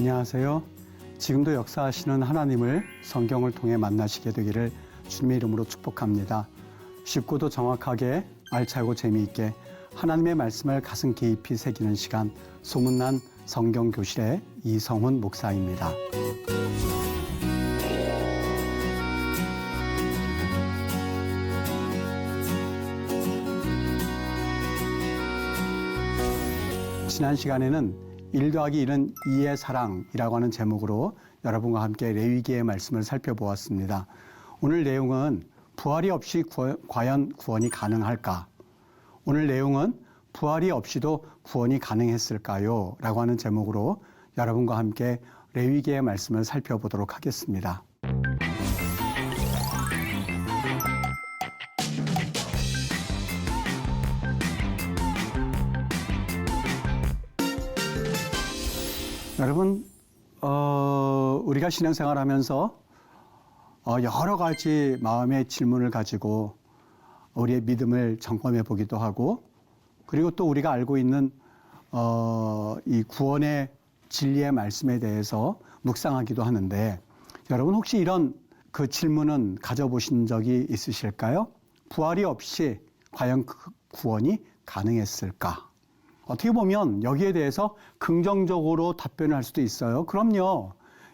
안녕하세요. 지금도 역사하시는 하나님을 성경을 통해 만나시게 되기를 주님의 이름으로 축복합니다. 쉽고도 정확하게 알차고 재미있게 하나님의 말씀을 가슴 깊이 새기는 시간, 소문난 성경교실의 이성훈 목사입니다. 지난 시간에는 1 더하기 1은 2의 사랑이라고 하는 제목으로 여러분과 함께 레위기의 말씀을 살펴보았습니다. 오늘 내용은 부활이 없이 과연 구원이 가능할까? 오늘 내용은 부활이 없이도 구원이 가능했을까요? 라고 하는 제목으로 여러분과 함께 레위기의 말씀을 살펴보도록 하겠습니다. 여러분, 우리가 신앙생활하면서 여러 가지 마음의 질문을 가지고 우리의 믿음을 점검해 보기도 하고, 그리고 또 우리가 알고 있는 이 구원의 진리의 말씀에 대해서 묵상하기도 하는데, 여러분 혹시 이런 그 질문은 가져보신 적이 있으실까요? 부활이 없이 과연 구원이 가능했을까? 어떻게 보면 여기에 대해서 긍정적으로 답변을 할 수도 있어요. 그럼요.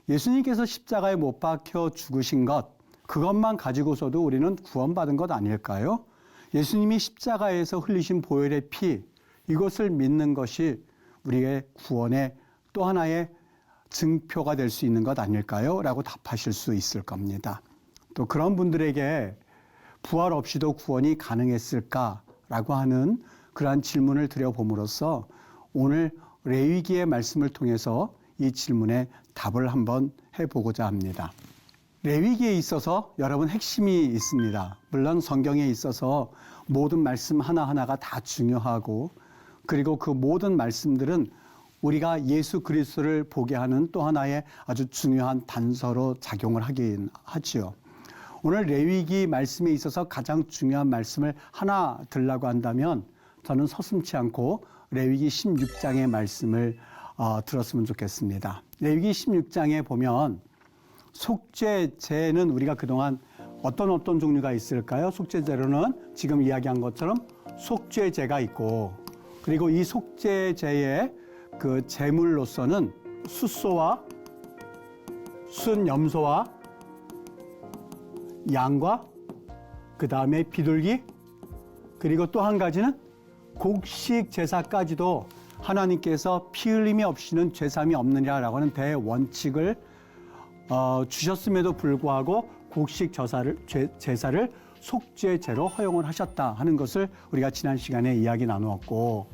예수님께서 십자가에 못 박혀 죽으신 것, 그것만 가지고서도 우리는 구원받은 것 아닐까요? 예수님이 십자가에서 흘리신 보혈의 피, 이것을 믿는 것이 우리의 구원의 또 하나의 증표가 될 수 있는 것 아닐까요? 라고 답하실 수 있을 겁니다. 또 그런 분들에게 부활 없이도 구원이 가능했을까라고 하는 그러한 질문을 드려봄으로써 오늘 레위기의 말씀을 통해서 이 질문에 답을 한번 해보고자 합니다. 레위기에 있어서 여러분 핵심이 있습니다. 물론 성경에 있어서 모든 말씀 하나하나가 다 중요하고, 그리고 그 모든 말씀들은 우리가 예수 그리스도를 보게 하는 또 하나의 아주 중요한 단서로 작용을 하긴 하지요. 오늘 레위기 말씀에 있어서 가장 중요한 말씀을 하나 들라고 한다면 저는 서슴지 않고 레위기 16장의 말씀을 들었으면 좋겠습니다. 레위기 16장에 보면 속죄제는 우리가 그동안 어떤 종류가 있을까요? 속죄제로는 지금 이야기한 것처럼 속죄제가 있고, 그리고 이 속죄제의 그 제물로서는 숫소와 순 염소와 양과 그 다음에 비둘기, 그리고 또 한 가지는 곡식 제사까지도 하나님께서 피 흘림이 없이는 죄삼이 없느냐라고 하는 대원칙을 주셨음에도 불구하고 곡식 제사를 속죄제로 허용을 하셨다 하는 것을 우리가 지난 시간에 이야기 나누었고,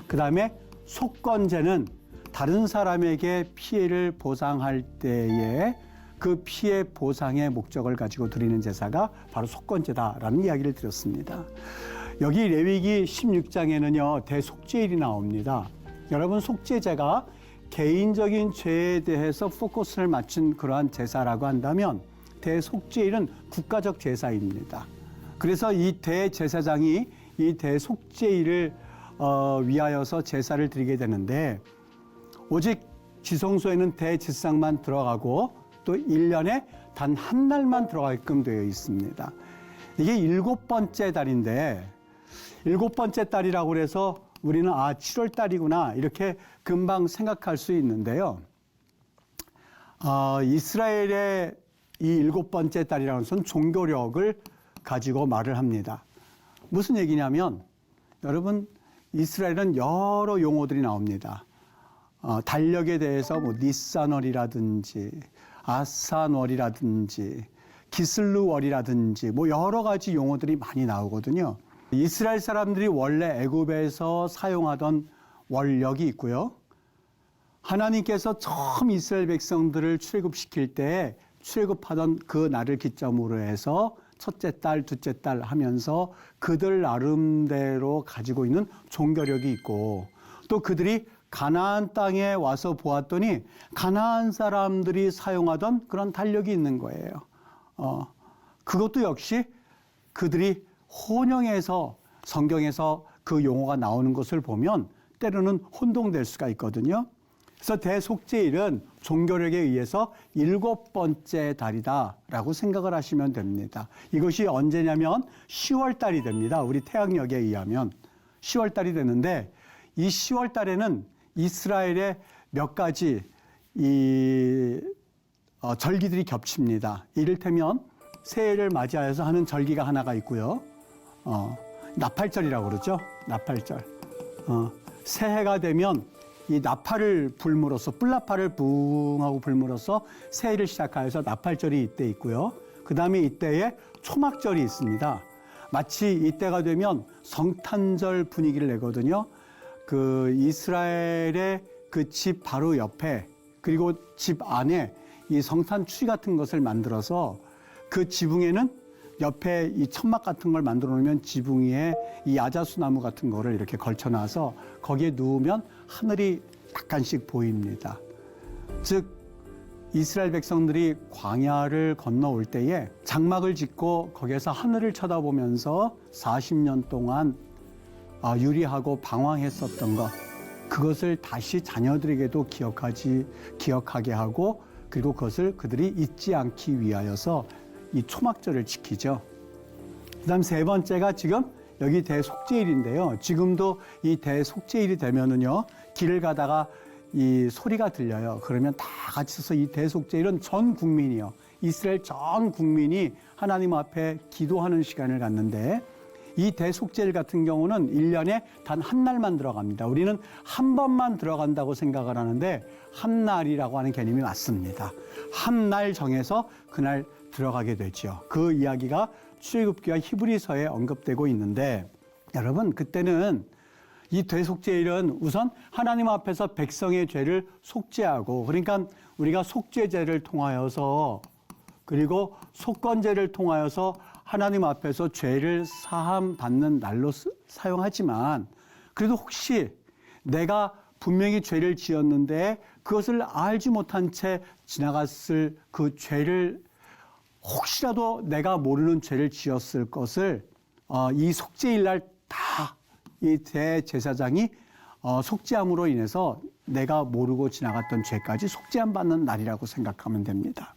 그 다음에 속건제는 다른 사람에게 피해를 보상할 때에 그 피해 보상의 목적을 가지고 드리는 제사가 바로 속건제다라는 이야기를 드렸습니다. 여기 레위기 16장에는요, 대속죄일이 나옵니다. 여러분, 속죄제가 개인적인 죄에 대해서 포커스를 맞춘 그러한 제사라고 한다면 대속죄일은 국가적 제사입니다. 그래서 이 대제사장이 이 대속죄일을 위하여서 제사를 드리게 되는데, 오직 지성소에는 대제사장만 들어가고 또 1년에 단 한 날만 들어가게끔 되어 있습니다. 이게 7번째 달인데, 7번째 달이라고 해서 우리는 7월 달이구나 이렇게 금방 생각할 수 있는데요. 이스라엘의 이 7번째 달이라는 것은 종교력을 가지고 말을 합니다. 무슨 얘기냐면, 여러분, 이스라엘은 여러 용어들이 나옵니다. 달력에 대해서 뭐 니산월이라든지 아산월이라든지 기슬루월이라든지 뭐 여러 가지 용어들이 많이 나오거든요. 이스라엘 사람들이 원래 애굽에서 사용하던 원력이 있고요. 하나님께서 처음 이스라엘 백성들을 출애굽시킬 때 출애굽하던 그 날을 기점으로 해서 첫째 달, 둘째 달 하면서 그들 나름대로 가지고 있는 종교력이 있고, 또 그들이 가나안 땅에 와서 보았더니 가나안 사람들이 사용하던 그런 달력이 있는 거예요. 그것도 역시 그들이 혼용해서 성경에서 그 용어가 나오는 것을 보면 때로는 혼동될 수가 있거든요. 그래서 대속죄일은 종교력에 의해서 7번째 달이다라고 생각을 하시면 됩니다. 이것이 언제냐면 10월 달이 됩니다. 우리 태양력에 의하면 10월 달이 되는데 이 10월 달에는 이스라엘의 몇 가지 절기들이 겹칩니다. 이를테면 새해를 맞이하여서 하는 절기가 하나가 있고요. 나팔절이라고 그러죠. 나팔절. 새해가 되면 이 나팔을 불므로써 뿔나팔을 붕하고 불므로써 새해를 시작하여서 나팔절이 이때 있고요. 그 다음에 이때에 초막절이 있습니다. 마치 이때가 되면 성탄절 분위기를 내거든요. 그 이스라엘의 그 집 바로 옆에 그리고 집 안에 이 성탄 추리 같은 것을 만들어서 그 지붕에는 옆에 이 천막 같은 걸 만들어 놓으면 지붕 위에 이 야자수 나무 같은 거를 이렇게 걸쳐 놔서 거기에 누우면 하늘이 약간씩 보입니다. 즉 이스라엘 백성들이 광야를 건너올 때에 장막을 짓고 거기에서 하늘을 쳐다보면서 40년 동안 유리하고 방황했었던 것, 그것을 다시 자녀들에게도 기억하게 하고 그리고 그것을 그들이 잊지 않기 위하여서 이 초막절을 지키죠. 그다음 세 번째가 지금 여기 대속죄일인데요. 지금도 이 대속죄일이 되면은요, 길을 가다가 이 소리가 들려요. 그러면 다 같이 서서 이 대속죄일은 전 국민이요, 이스라엘 전 국민이 하나님 앞에 기도하는 시간을 갖는데, 이 대속죄일 같은 경우는 1년에 단 한 날만 들어갑니다. 우리는 한 번만 들어간다고 생각을 하는데 한 날이라고 하는 개념이 맞습니다. 한 날 정해서 그날 들어가게 되죠. 그 이야기가 출애굽기와 히브리서에 언급되고 있는데, 여러분 그때는 이 대속죄일은 우선 하나님 앞에서 백성의 죄를 속죄하고, 그러니까 우리가 속죄제를 통하여서 그리고 속건제를 통하여서 하나님 앞에서 죄를 사함 받는 날로 사용하지만, 그래도 혹시 내가 분명히 죄를 지었는데 그것을 알지 못한 채 지나갔을 그 죄를, 혹시라도 내가 모르는 죄를 지었을 것을 이 속죄일 날 다 이 대제사장이 속죄함으로 인해서 내가 모르고 지나갔던 죄까지 속죄함 받는 날이라고 생각하면 됩니다.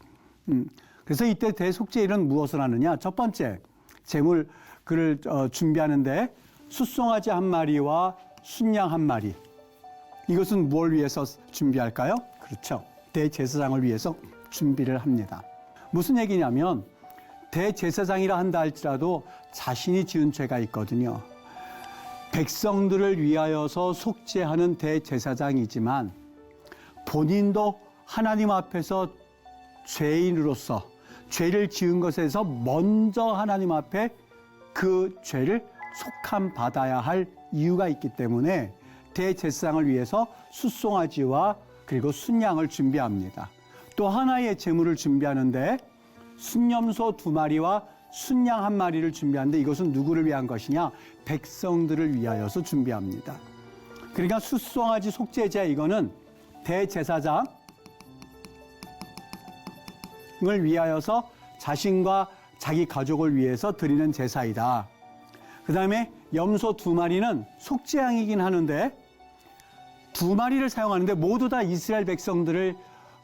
그래서 이때 대속죄일은 무엇을 하느냐? 첫 번째, 제물 그를 준비하는데 숫송아지 한 마리와 순양 한 마리. 이것은 뭘 위해서 준비할까요? 그렇죠. 대제사장을 위해서 준비를 합니다. 무슨 얘기냐면, 대제사장이라 한다 할지라도 자신이 지은 죄가 있거든요. 백성들을 위하여서 속죄하는 대제사장이지만 본인도 하나님 앞에서 죄인으로서 죄를 지은 것에서 먼저 하나님 앞에 그 죄를 속함 받아야 할 이유가 있기 때문에 대제사장을 위해서 숫송아지와 그리고 순양을 준비합니다. 또 하나의 제물을 준비하는데 순염소 2마리와 순양 1마리를 준비하는데, 이것은 누구를 위한 것이냐? 백성들을 위하여서 준비합니다. 그러니까 숫송아지 속죄제, 이거는 대제사장을 위하여서 자신과 자기 가족을 위해서 드리는 제사이다. 그 다음에 염소 2마리는 속죄양이긴 하는데 2마리를 사용하는데 모두 다 이스라엘 백성들을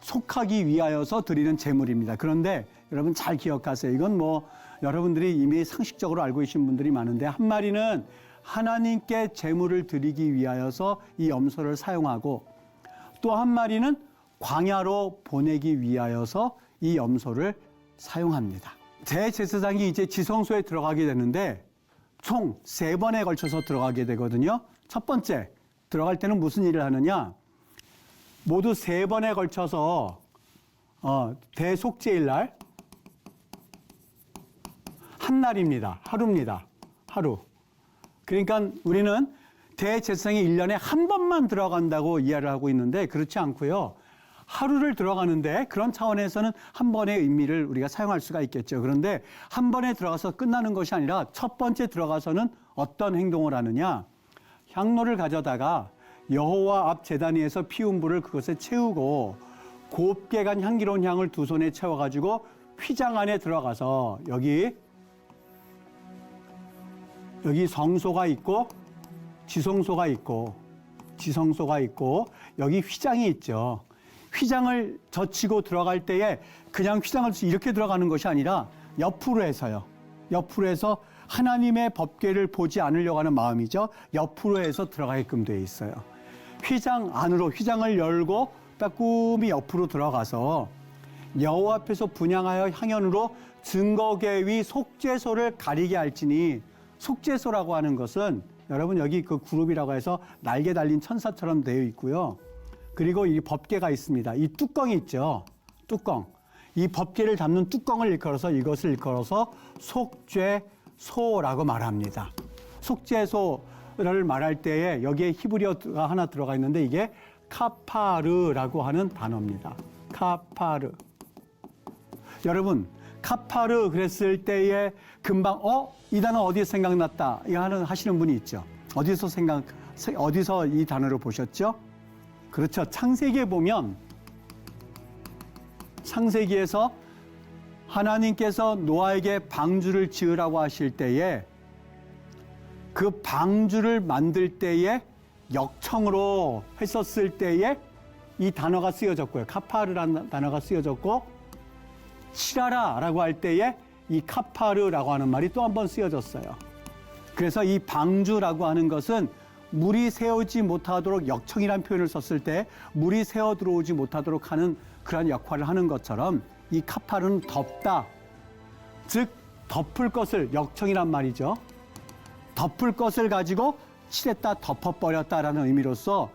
속하기 위하여서 드리는 제물입니다. 그런데 여러분 잘 기억하세요. 이건 뭐 여러분들이 이미 상식적으로 알고 계신 분들이 많은데, 한 마리는 하나님께 제물을 드리기 위하여서 이 염소를 사용하고, 또 한 마리는 광야로 보내기 위하여서 이 염소를 사용합니다. 대제사장이 이제 지성소에 들어가게 되는데 총 3번에 걸쳐서 들어가게 되거든요. 첫 번째, 들어갈 때는 무슨 일을 하느냐? 모두 3번에 걸쳐서 대속죄일 날 한 날입니다. 하루입니다. 하루. 그러니까 우리는 대제사장이 1년에 한 번만 들어간다고 이해를 하고 있는데, 그렇지 않고요. 하루를 들어가는데 그런 차원에서는 한 번의 의미를 우리가 사용할 수가 있겠죠. 그런데 한 번에 들어가서 끝나는 것이 아니라 첫 번째 들어가서는 어떤 행동을 하느냐? 향로를 가져다가 여호와 앞 제단 위에서 피운 불을 그것에 채우고 곱게 간 향기로운 향을 2 손에 채워가지고 휘장 안에 들어가서 여기 성소가 있고 지성소가 있고 지성소가 있고 여기 휘장이 있죠. 휘장을 젖히고 들어갈 때에 그냥 휘장을 이렇게 들어가는 것이 아니라 옆으로 해서요. 옆으로 해서 하나님의 법궤를 보지 않으려고 하는 마음이죠. 옆으로 해서 들어가게끔 되어 있어요. 휘장 안으로 휘장을 열고 빼꼼히 옆으로 들어가서 여호와 앞에서 분향하여 향연으로 증거궤 위 속죄소를 가리게 할지니, 속죄소라고 하는 것은 여러분 여기 그 그룹이라고 해서 날개 달린 천사처럼 되어 있고요. 그리고 이 법궤가 있습니다. 이 뚜껑이 있죠. 뚜껑. 이 법궤를 담는 뚜껑을 일컬어서 이것을 일컬어서 속죄소라고 말합니다. 속죄소를 말할 때에 여기에 히브리어가 하나 들어가 있는데 이게 카파르라고 하는 단어입니다. 카파르. 여러분, 카파르 그랬을 때에 금방 이 단어 어디서 생각났다 이거 하시는 분이 있죠. 어디서 이 단어를 보셨죠? 그렇죠. 창세기에 보면 창세기에서 하나님께서 노아에게 방주를 지으라고 하실 때에 그 방주를 만들 때에 역청으로 했었을 때에 이 단어가 쓰여졌고요. 카파르라는 단어가 쓰여졌고, 칠하라라고 할 때에 이 카파르라고 하는 말이 또 한 번 쓰여졌어요. 그래서 이 방주라고 하는 것은 물이 새어오지 못하도록, 역청이라는 표현을 썼을 때 물이 새어 들어오지 못하도록 하는 그런 역할을 하는 것처럼 이 카파르는 덮다, 즉 덮을 것을, 역청이란 말이죠. 덮을 것을 가지고 칠했다, 덮어버렸다라는 의미로서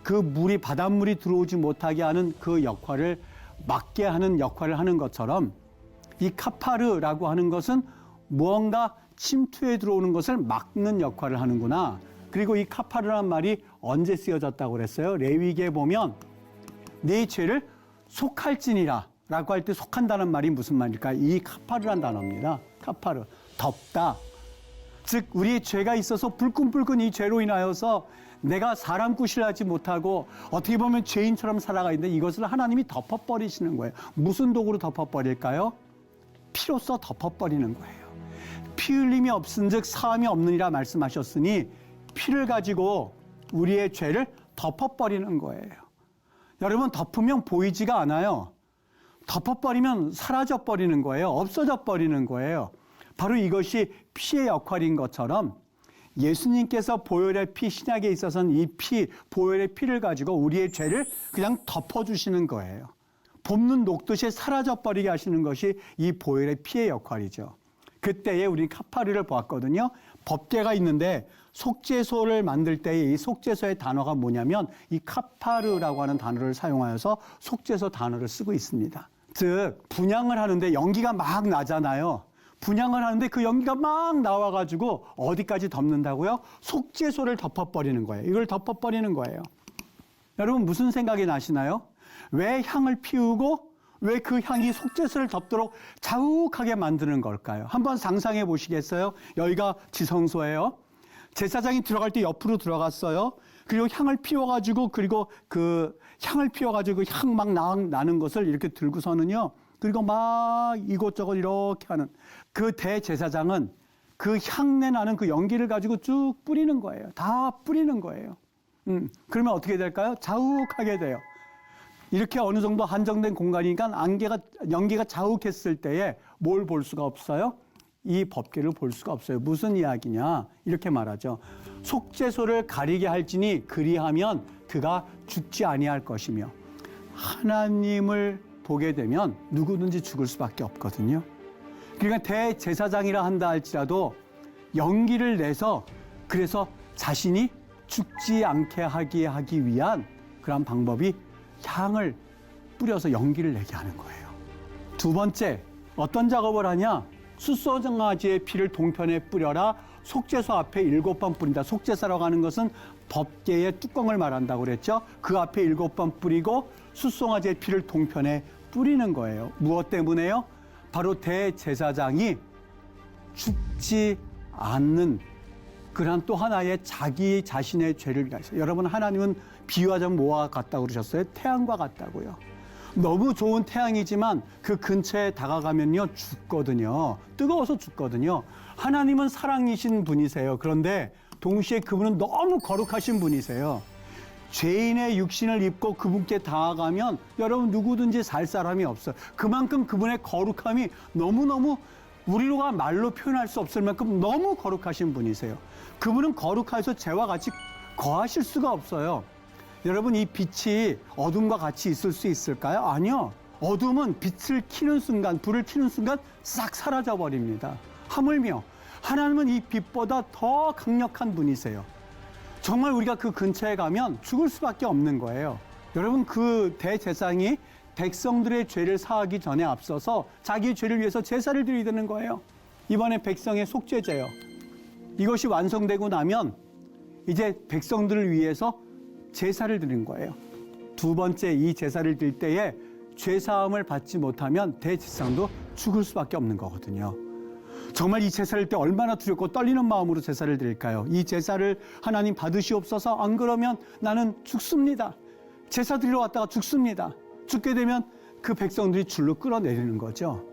그 물이, 바닷물이 들어오지 못하게 하는 그 역할을 막게 하는 역할을 하는 것처럼 이 카파르라고 하는 것은 무언가 침투해 들어오는 것을 막는 역할을 하는구나. 그리고 이 카파르란 말이 언제 쓰여졌다고 그랬어요? 레위기에 보면 네 죄를 속할지니라 라고 할 때 속한다는 말이 무슨 말일까? 이 카파르란 단어입니다. 카파르, 덮다. 즉 우리의 죄가 있어서 불끈불끈 이 죄로 인하여서 내가 사람 구실을 하지 못하고 어떻게 보면 죄인처럼 살아가 있는데 이것을 하나님이 덮어버리시는 거예요. 무슨 도구로 덮어버릴까요? 피로써 덮어버리는 거예요. 피 흘림이 없은즉 사함이 없느니라 말씀하셨으니 피를 가지고 우리의 죄를 덮어버리는 거예요. 여러분, 덮으면 보이지가 않아요. 덮어버리면 사라져버리는 거예요. 없어져버리는 거예요. 바로 이것이 피의 역할인 것처럼 예수님께서 보혈의 피, 신약에 있어서는 이 피, 보혈의 피를 가지고 우리의 죄를 그냥 덮어주시는 거예요. 볶는 녹듯이 사라져버리게 하시는 것이 이 보혈의 피의 역할이죠. 그때에 우리는 카파르를 보았거든요. 법궤가 있는데 속죄소를 만들 때에 이 속죄소의 단어가 뭐냐면 이 카파르라고 하는 단어를 사용하여서 속죄소 단어를 쓰고 있습니다. 즉 분향을 하는데 연기가 막 나잖아요. 분향을 하는데 그 연기가 막 나와가지고 어디까지 덮는다고요? 속죄소를 덮어버리는 거예요. 이걸 덮어버리는 거예요. 여러분 무슨 생각이 나시나요? 왜 향을 피우고 왜 그 향이 속죄소를 덮도록 자욱하게 만드는 걸까요? 한번 상상해 보시겠어요? 여기가 지성소예요. 제사장이 들어갈 때 옆으로 들어갔어요. 그리고 향을 피워가지고 그리고 그 향을 피워가지고 향 막 나는 것을 이렇게 들고서는요. 그리고 막 이곳저곳 이렇게 하는 그 대제사장은 그 향내 나는 그 연기를 가지고 쭉 뿌리는 거예요. 다 뿌리는 거예요. 그러면 어떻게 될까요? 자욱하게 돼요. 이렇게 어느 정도 한정된 공간이니까 연기가 자욱했을 때에 뭘 볼 수가 없어요? 이 법궤를 볼 수가 없어요. 무슨 이야기냐? 이렇게 말하죠. 속죄소를 가리게 할지니 그리하면 그가 죽지 아니할 것이며, 하나님을 보게 되면 누구든지 죽을 수밖에 없거든요. 그러니까 대제사장이라 한다 할지라도 연기를 내서 그래서 자신이 죽지 않게 하기 위한 그런 방법이 향을 뿌려서 연기를 내게 하는 거예요. 두 번째, 어떤 작업을 하냐? 숫소정아지의 피를 동편에 뿌려라. 속죄소 앞에 7번 뿌린다. 속죄소라고 하는 것은 법궤의 뚜껑을 말한다고 그랬죠. 그 앞에 7번 뿌리고 숫송아지의 피를 동편에 뿌리는 거예요. 무엇 때문에요? 바로 대제사장이 죽지 않는 그러한 또 하나의 자기 자신의 죄를 위해서. 여러분, 하나님은 비유하자면 뭐와 같다고 그러셨어요? 태양과 같다고요. 너무 좋은 태양이지만 그 근처에 다가가면요 죽거든요. 뜨거워서 죽거든요. 하나님은 사랑이신 분이세요. 그런데 동시에 그분은 너무 거룩하신 분이세요. 죄인의 육신을 입고 그분께 다가가면 여러분 누구든지 살 사람이 없어요. 그만큼 그분의 거룩함이 너무너무 우리가 말로 표현할 수 없을 만큼 너무 거룩하신 분이세요. 그분은 거룩하셔서 죄와 같이 거하실 수가 없어요. 여러분, 이 빛이 어둠과 같이 있을 수 있을까요? 아니요. 어둠은 빛을 켜는 순간, 불을 켜는 순간 싹 사라져 버립니다. 하물며 하나님은 이 빛보다 더 강력한 분이세요. 정말 우리가 그 근처에 가면 죽을 수밖에 없는 거예요. 여러분, 그 대제사장이 백성들의 죄를 사하기 전에 앞서서 자기의 죄를 위해서 제사를 드려야 되는 거예요. 이번에 백성의 속죄제요. 이것이 완성되고 나면 이제 백성들을 위해서 제사를 드리는 거예요. 두 번째 이 제사를 드릴 때에 죄사함을 받지 못하면 대제사장도 죽을 수밖에 없는 거거든요. 정말 이 제사를 때 얼마나 두렵고 떨리는 마음으로 제사를 드릴까요? 이 제사를 하나님 받으시옵소서. 안 그러면 나는 죽습니다. 제사 드리러 왔다가 죽습니다. 죽게 되면 그 백성들이 줄로 끌어내리는 거죠.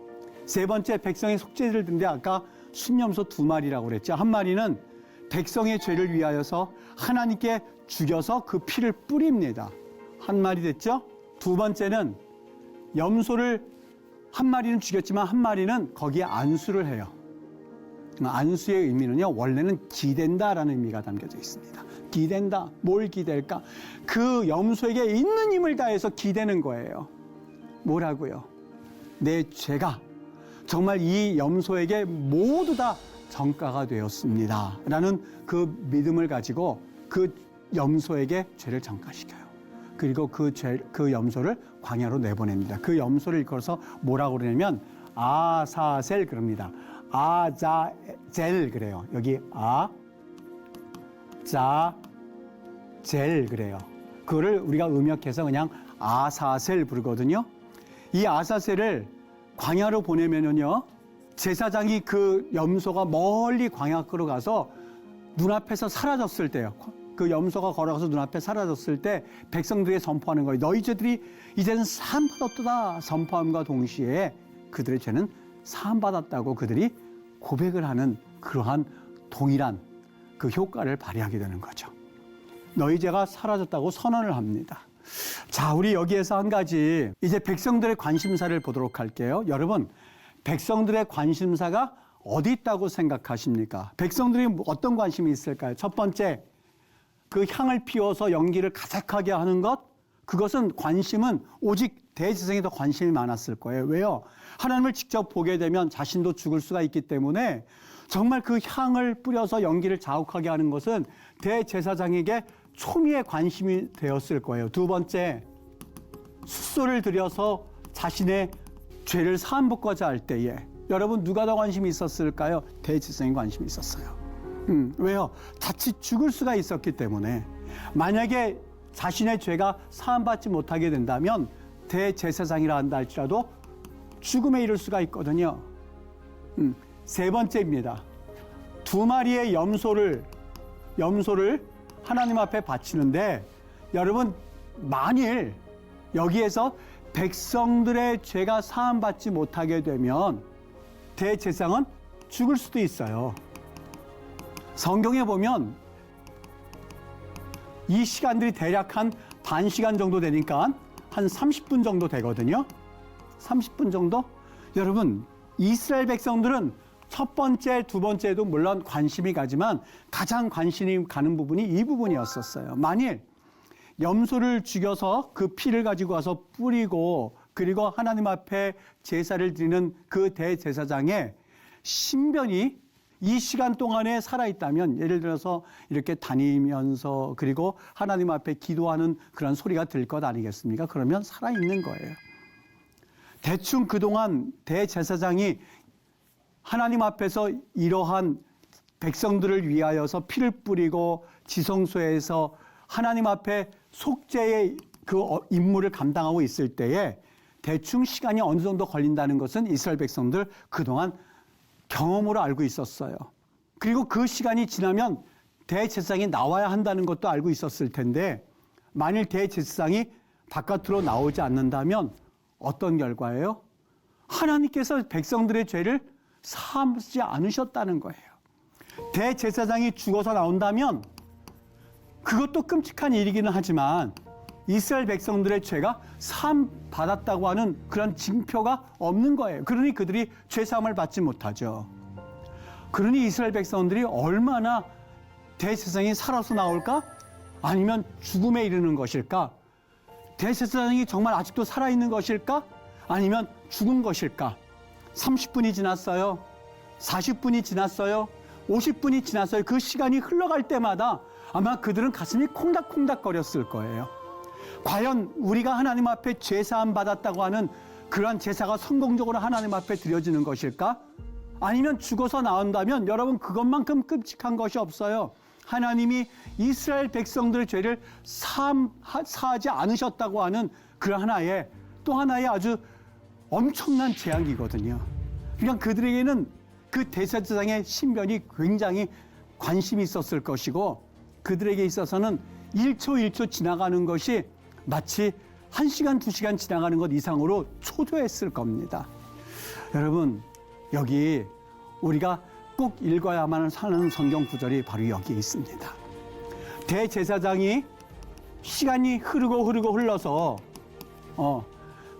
세 번째, 백성의 속죄제를 드는데 아까 순염소 2마리라고 그랬죠. 한 마리는 백성의 죄를 위하여서 하나님께 죽여서 그 피를 뿌립니다. 한 마리 됐죠? 두 번째는 염소를 한 마리는 죽였지만 한 마리는 거기에 안수를 해요. 안수의 의미는요, 원래는 기댄다라는 의미가 담겨져 있습니다. 기댄다. 뭘 기댈까? 그 염소에게 있는 힘을 다해서 기대는 거예요. 뭐라고요? 내 죄가 정말 이 염소에게 모두 다 전가가 되었습니다. 라는 그 믿음을 가지고 그 염소에게 죄를 전가시켜요. 그리고 그 염소를 광야로 내보냅니다. 그 염소를 일컬어서 뭐라고 그러냐면 아사셀 그럽니다. 아자젤 그래요. 여기 아자젤 그래요. 그거를 우리가 음역해서 그냥 아사셀 부르거든요. 이 아사셀을 광야로 보내면은요, 제사장이 그 염소가 멀리 광야로 가서 눈앞에서 사라졌을 때요. 그 염소가 걸어가서 눈앞에 사라졌을 때 백성들에게 선포하는 거예요. 너희 죄들이 이제는 사함받았도다. 선포함과 동시에 그들의 죄는 사함받았다고 그들이 고백을 하는 그러한 동일한 그 효과를 발휘하게 되는 거죠. 너희 죄가 사라졌다고 선언을 합니다. 자, 우리 여기에서 한 가지 이제 백성들의 관심사를 보도록 할게요. 여러분, 백성들의 관심사가 어디 있다고 생각하십니까? 백성들이 어떤 관심이 있을까요? 첫 번째, 그 향을 피워서 연기를 가득하게 하는 것, 그것은 관심은 오직 대제사장이 더 관심이 많았을 거예요. 왜요? 하나님을 직접 보게 되면 자신도 죽을 수가 있기 때문에 정말 그 향을 뿌려서 연기를 자욱하게 하는 것은 대제사장에게 초미의 관심이 되었을 거예요. 두 번째, 숙소를 들여서 자신의 죄를 사함받고자 할 때에 여러분 누가 더 관심이 있었을까요? 대제사장이 관심이 있었어요. 왜요? 자칫 죽을 수가 있었기 때문에 만약에 자신의 죄가 사함받지 못하게 된다면 대제사장이라 한다 할지라도 죽음에 이를 수가 있거든요. 세 번째입니다. 2마리의 염소를 하나님 앞에 바치는데 여러분, 만일 여기에서 백성들의 죄가 사함받지 못하게 되면 대제사장은 죽을 수도 있어요. 성경에 보면 이 시간들이 대략 한 반 시간 정도 되니까 한 30분 정도 되거든요. 30분 정도? 여러분, 이스라엘 백성들은 첫 번째, 두 번째도 물론 관심이 가지만 가장 관심이 가는 부분이 이 부분이었었어요. 만일 염소를 죽여서 그 피를 가지고 와서 뿌리고 그리고 하나님 앞에 제사를 드리는 그 대제사장의 신변이 이 시간 동안에 살아있다면, 예를 들어서 이렇게 다니면서 그리고 하나님 앞에 기도하는 그런 소리가 들 것 아니겠습니까? 그러면 살아있는 거예요. 대충 그동안 대제사장이 하나님 앞에서 이러한 백성들을 위하여서 피를 뿌리고 지성소에서 하나님 앞에 속죄의 그 임무를 감당하고 있을 때에 대충 시간이 어느 정도 걸린다는 것은 이스라엘 백성들 그동안 경험으로 알고 있었어요. 그리고 그 시간이 지나면 대제사장이 나와야 한다는 것도 알고 있었을 텐데 만일 대제사장이 바깥으로 나오지 않는다면 어떤 결과예요? 하나님께서 백성들의 죄를 사하지 않으셨다는 거예요. 대제사장이 죽어서 나온다면 그것도 끔찍한 일이기는 하지만 이스라엘 백성들의 죄가 사함 받았다고 하는 그런 징표가 없는 거예요. 그러니 그들이 죄 사함을 받지 못하죠. 그러니 이스라엘 백성들이 얼마나 대제사장이 살아서 나올까? 아니면 죽음에 이르는 것일까? 대제사장이 정말 아직도 살아있는 것일까? 아니면 죽은 것일까? 30분이 지났어요. 40분이 지났어요. 50분이 지났어요. 그 시간이 흘러갈 때마다 아마 그들은 가슴이 콩닥콩닥거렸을 거예요. 과연 우리가 하나님 앞에 죄사함 받았다고 하는 그러한 제사가 성공적으로 하나님 앞에 드려지는 것일까? 아니면 죽어서 나온다면 여러분 그것만큼 끔찍한 것이 없어요. 하나님이 이스라엘 백성들의 죄를 사하지 않으셨다고 하는 그 하나의 또 하나의 아주 엄청난 재앙이거든요. 그러니까 그들에게는 그 대제사장의 신변이 굉장히 관심이 있었을 것이고 그들에게 있어서는 1초 1초 지나가는 것이 마치 1시간 2시간 지나가는 것 이상으로 초조했을 겁니다. 여러분 여기 우리가 꼭 읽어야만 하는 성경 구절이 바로 여기에 있습니다. 대제사장이 시간이 흘러서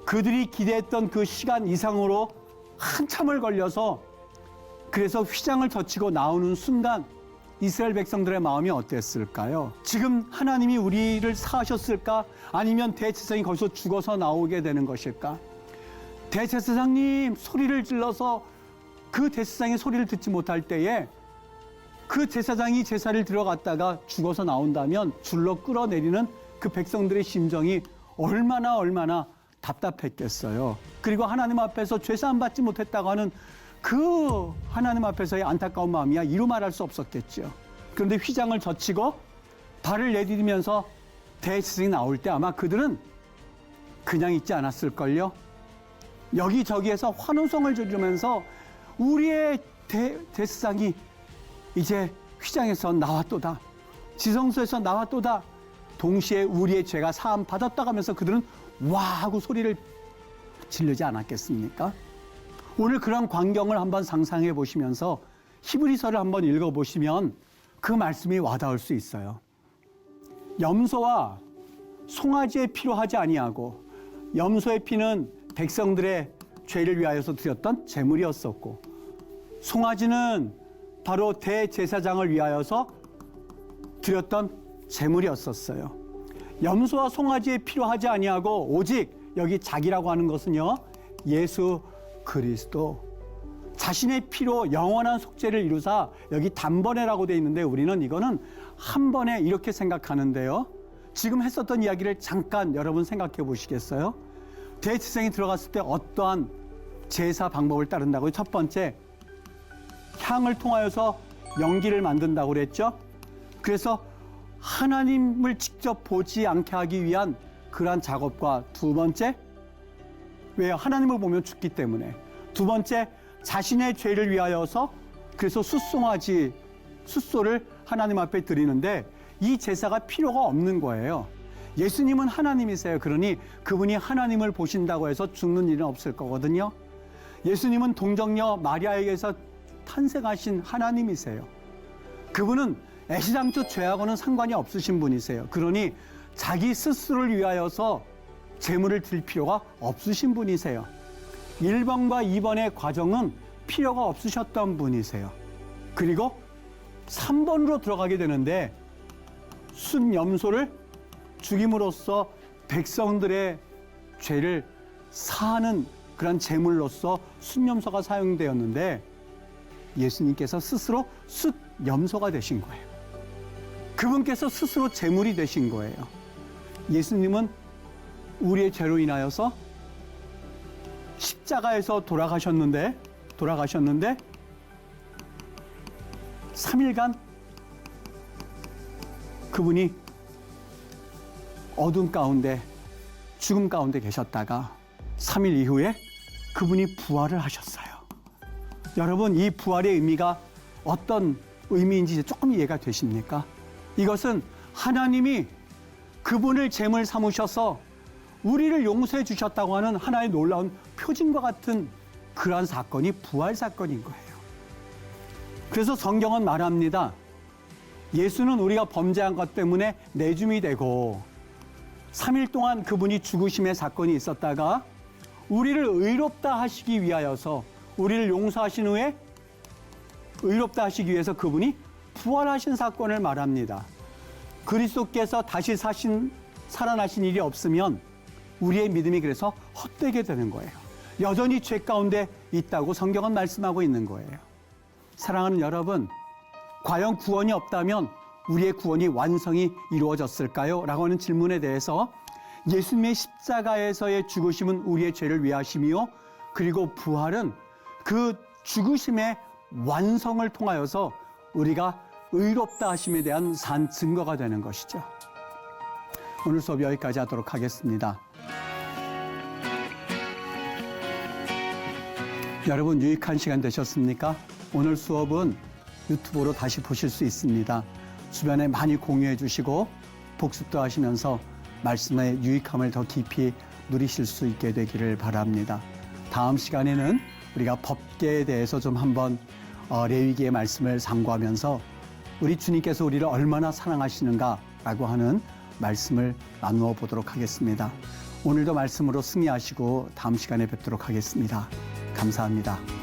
그들이 기대했던 그 시간 이상으로 한참을 걸려서 그래서 휘장을 젖히고 나오는 순간 이스라엘 백성들의 마음이 어땠을까요? 지금 하나님이 우리를 사하셨을까? 아니면 대제사장이 거기서 죽어서 나오게 되는 것일까? 대제사장님 소리를 질러서 그 대제사장의 소리를 듣지 못할 때에 그 제사장이 제사를 들어갔다가 죽어서 나온다면 줄로 끌어내리는 그 백성들의 심정이 얼마나 답답했겠어요. 그리고 하나님 앞에서 죄사함 받지 못했다고 하는 그 하나님 앞에서의 안타까운 마음이야 이루 말할 수 없었겠죠. 그런데 휘장을 젖히고 발을 내디디면서 대제사장이 나올 때 아마 그들은 그냥 있지 않았을걸요. 여기저기에서 환호성을 지르면서 우리의 대제사장이 이제 휘장에서 나왔도다. 지성소에서 나왔도다. 동시에 우리의 죄가 사함 받았다고 하면서 그들은 와 하고 소리를 지르지 않았겠습니까? 오늘 그런 광경을 한번 상상해 보시면서 히브리서를 한번 읽어보시면 그 말씀이 와닿을 수 있어요. 염소와 송아지의 피로 하지 아니하고 염소의 피는 백성들의 죄를 위하여서 드렸던 제물이었었고 송아지는 바로 대제사장을 위하여서 드렸던 제물이었었어요. 염소와 송아지의 피로 하지 아니하고 오직 여기 자기라고 하는 것은요 예수 그리스도 자신의 피로 영원한 속죄를 이루사 여기 단번에라고 돼 있는데 우리는 이거는 한 번에 이렇게 생각하는데요. 지금 했었던 이야기를 잠깐 여러분 생각해 보시겠어요? 대제사장이 들어갔을 때 어떠한 제사 방법을 따른다고요? 첫 번째, 향을 통하여서 연기를 만든다고 그랬죠? 그래서 하나님을 직접 보지 않게 하기 위한 그러한 작업과 두 번째, 왜요? 하나님을 보면 죽기 때문에. 두 번째, 자신의 죄를 위하여서 그래서 숫소를 하나님 앞에 드리는데 이 제사가 필요가 없는 거예요. 예수님은 하나님이세요. 그러니 그분이 하나님을 보신다고 해서 죽는 일은 없을 거거든요. 예수님은 동정녀 마리아에게서 탄생하신 하나님이세요. 그분은 애시당초 죄하고는 상관이 없으신 분이세요. 그러니 자기 스스로를 위하여서 제물을 드릴 필요가 없으신 분이세요. 1번과 2번의 과정은 필요가 없으셨던 분이세요. 그리고 3번으로 들어가게 되는데 순염소를 죽임으로써 백성들의 죄를 사하는 그런 제물로서 순염소가 사용되었는데 예수님께서 스스로 숫염소가 되신 거예요. 그분께서 스스로 제물이 되신 거예요. 예수님은 우리의 죄로 인하여서 십자가에서 돌아가셨는데 3일간 그분이 어둠 가운데 죽음 가운데 계셨다가 3일 이후에 그분이 부활을 하셨어요. 여러분 이 부활의 의미가 어떤 의미인지 조금 이해가 되십니까? 이것은 하나님이 그분을 제물 삼으셔서 우리를 용서해 주셨다고 하는 하나의 놀라운 표징과 같은 그러한 사건이 부활 사건인 거예요. 그래서 성경은 말합니다. 예수는 우리가 범죄한 것 때문에 내줌이 되고 3일 동안 그분이 죽으심의 사건이 있었다가 우리를 의롭다 하시기 위하여서 우리를 용서하신 후에 의롭다 하시기 위해서 그분이 부활하신 사건을 말합니다. 그리스도께서 다시 살아나신 일이 없으면 우리의 믿음이 그래서 헛되게 되는 거예요. 여전히 죄 가운데 있다고 성경은 말씀하고 있는 거예요. 사랑하는 여러분, 과연 구원이 없다면 우리의 구원이 완성이 이루어졌을까요? 라고 하는 질문에 대해서 예수님의 십자가에서의 죽으심은 우리의 죄를 위하심이요, 그리고 부활은 그 죽으심의 완성을 통하여서 우리가 의롭다 하심에 대한 산 증거가 되는 것이죠. 오늘 수업 여기까지 하도록 하겠습니다. 여러분, 유익한 시간 되셨습니까? 오늘 수업은 유튜브로 다시 보실 수 있습니다. 주변에 많이 공유해 주시고 복습도 하시면서 말씀의 유익함을 더 깊이 누리실 수 있게 되기를 바랍니다. 다음 시간에는 우리가 법계에 대해서 좀 한번 레위기의 말씀을 상고하면서 우리 주님께서 우리를 얼마나 사랑하시는가라고 하는 말씀을 나누어 보도록 하겠습니다. 오늘도 말씀으로 승리하시고 다음 시간에 뵙도록 하겠습니다. 감사합니다.